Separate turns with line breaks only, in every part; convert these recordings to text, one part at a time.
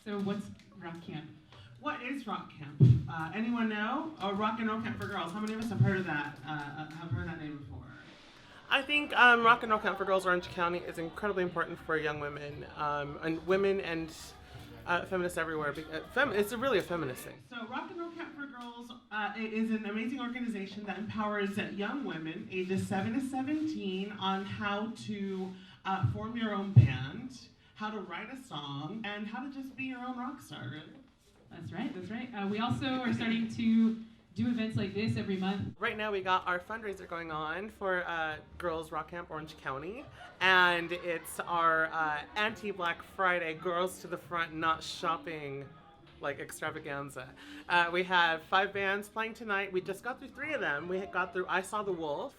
So what's rock camp? What is rock camp? Anyone know? Oh, rock and roll camp for girls. How many of us have heard of that? Have heard that name before?
I think rock and roll camp for girls Orange County is incredibly important for young women and feminists everywhere. It's really a feminist thing.
So Rock and Roll Camp for Girls is an amazing organization that empowers young women ages 7 to 17 on how to form your own band, how to write a song, and how to just be your own rock star, really.
That's right, that's right. We also are starting to do events like this every month.
Right now we got our fundraiser going on for Girls Rock Camp Orange County, and it's our anti-Black Friday, girls to the front, not shopping like extravaganza. We have 5 bands playing tonight. We just got through 3 of them. We got through I Saw the Wolf.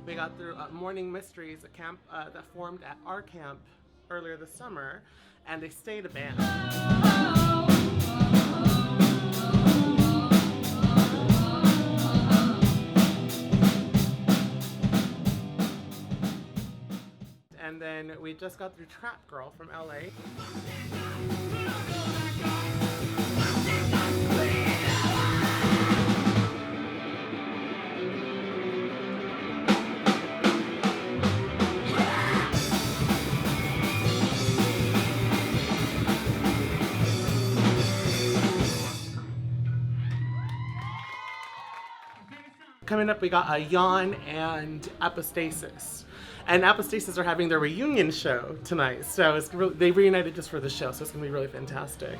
We got through Mourning Mysteries, a camp that formed at our camp earlier this summer, and they stayed a band. And then we just got through Trap Girl from LA. Coming up, we got YAAWN and Apostasis. And Apostasis are having their reunion show tonight. So they reunited just for the show, so it's going to be really fantastic.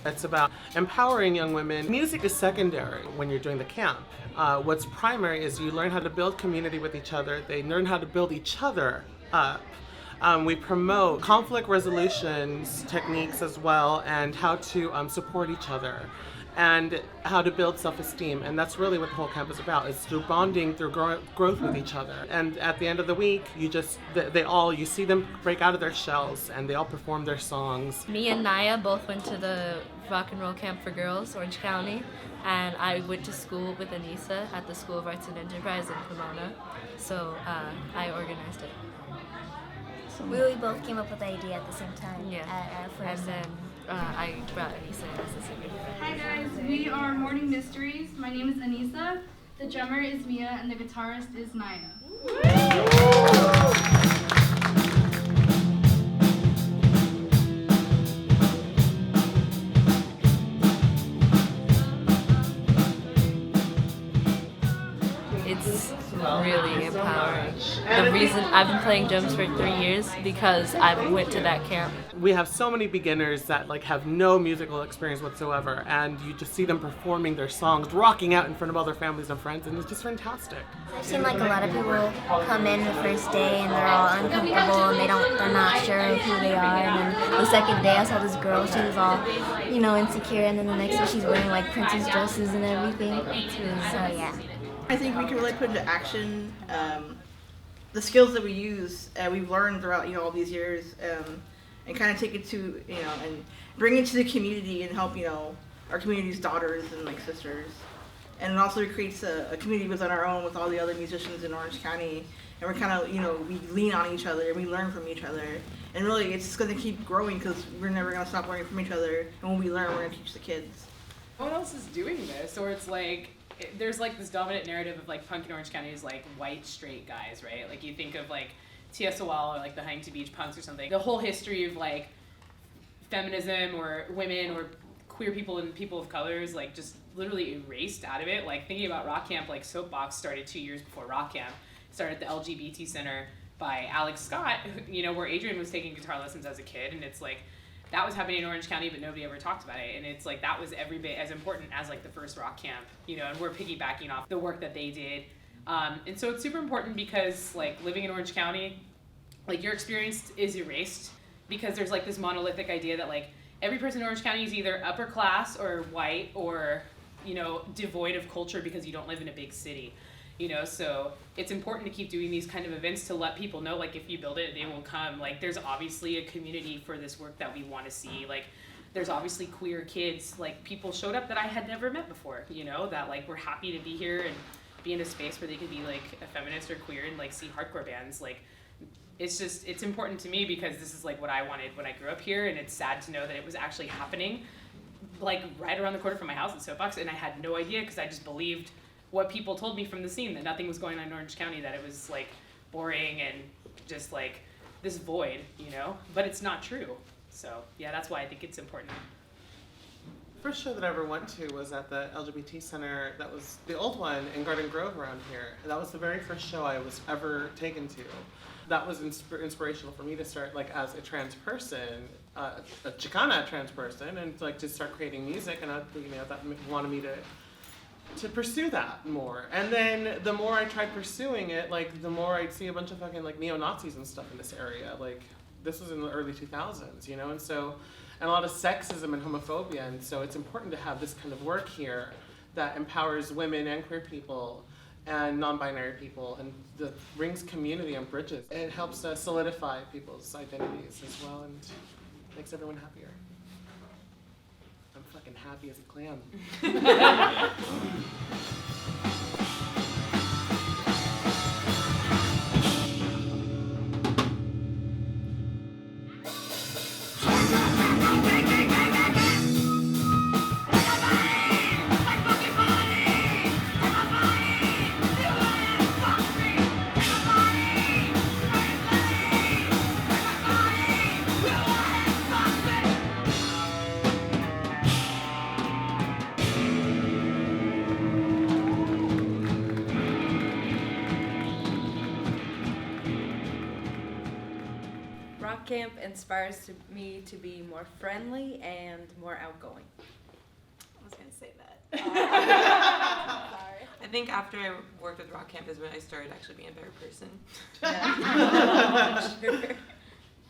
It's about empowering young women. Music is secondary when you're doing the camp. What's primary is you learn how to build community with each other. They learn how to build each other up. We promote conflict resolutions techniques as well, and how to support each other, and how to build self-esteem. And that's really what the whole camp is about. It's through bonding, through growth with each other. And at the end of the week, you see them break out of their shells, and they all perform their songs.
Me and Naya both went to the Rock and Roll Camp for Girls, Orange County, and I went to school with Anissa at the School of Arts and Enterprise in Pomona, so I organized it.
We both came up with the idea at the same time.
Yeah,
at first.
and then I brought Anissa as the singer.
Hi guys, we are Mourning Mysteries. My name is Anissa, the drummer is Mia, and the guitarist is Naya.
It's really empowering. the reason I've been playing drums for 3 years because I went to that camp.
We have so many beginners that like have no musical experience whatsoever, and you just see them performing their songs, rocking out in front of all their families and friends, and it's just fantastic.
I've seen like a lot of people come in the first day and they're all uncomfortable and they're not sure of who they are. And then the second day I saw this girl, she was all, insecure, and then the next day she's wearing like princess dresses and everything. So yeah.
I think we can really put into action the skills that we use, we've learned throughout all these years, and kind of take it to and bring it to the community and help our community's daughters and like sisters. And it also creates a community within our own with all the other musicians in Orange County, and we're kind of we lean on each other and we learn from each other, and really it's just going to keep growing because we're never going to stop learning from each other, and when we learn we're going to teach the kids.
No one else is doing this, or it's like there's like this dominant narrative of like punk in Orange County is like white straight guys, right? Like you think of like TSOL or like the Huntington Beach punks or something. The whole history of like feminism or women or queer people and people of color is like just literally erased out of it. Like thinking about rock camp, like Soapbox started 2 years before rock camp. It started at the LGBT Center by Alex Scott, where Adrian was taking guitar lessons as a kid, and it's like that was happening in Orange County, but nobody ever talked about it. And it's like that was every bit as important as like the first rock camp, and we're piggybacking off the work that they did. And so it's super important because like living in Orange County, like your experience is erased because there's like this monolithic idea that like every person in Orange County is either upper class or white or, devoid of culture because you don't live in a big city. So it's important to keep doing these kind of events to let people know, like, if you build it, they will come. Like, there's obviously a community for this work that we want to see. Like, there's obviously queer kids, like, people showed up that I had never met before, that, like, were happy to be here and be in a space where they could be, like, a feminist or queer and, like, see hardcore bands. Like, it's important to me because this is, like, what I wanted when I grew up here, and it's sad to know that it was actually happening, like, right around the corner from my house in Soapbox, and I had no idea because I just believed what people told me from the scene, that nothing was going on in Orange County, that it was like boring and just like this void, but it's not true. So yeah, that's why I think it's important.
First show that I ever went to was at the LGBT Center. That was the old one in Garden Grove around here. That was the very first show I was ever taken to. That was inspirational for me to start like as a trans person, a Chicana trans person, and like to start creating music, and that wanted me to pursue that more. And then the more I tried pursuing it, like the more I'd see a bunch of fucking like neo-Nazis and stuff in this area. Like this was in the early 2000s, and a lot of sexism and homophobia. And so it's important to have this kind of work here that empowers women and queer people and non-binary people and that brings community and bridges. It helps solidify people's identities as well and makes everyone happier. I'm fucking happy as a clam.
Rock camp inspires me to be more friendly and more outgoing.
I was gonna say that. Sorry. I think after I worked with Rock Camp is when I started actually being a better person.
Yeah. Sure.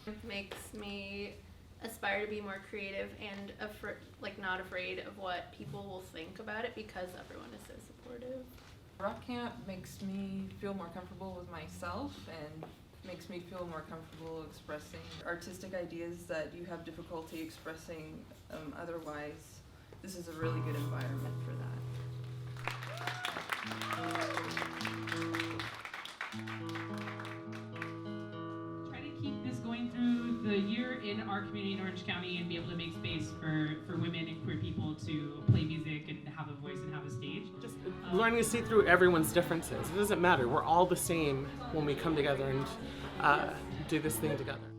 It makes me aspire to be more creative and not afraid of what people will think about it because everyone is so supportive.
Rock camp makes me feel more comfortable with myself and makes me feel more comfortable expressing artistic ideas that you have difficulty expressing otherwise. This is a really good environment for that.
Try to keep this going through the year in our community in Orange County and be able to make space for women and queer people to play music and have a voice and have a stage.
Just learning to see through everyone's differences. It doesn't matter. We're all the same when we come together and do this thing together.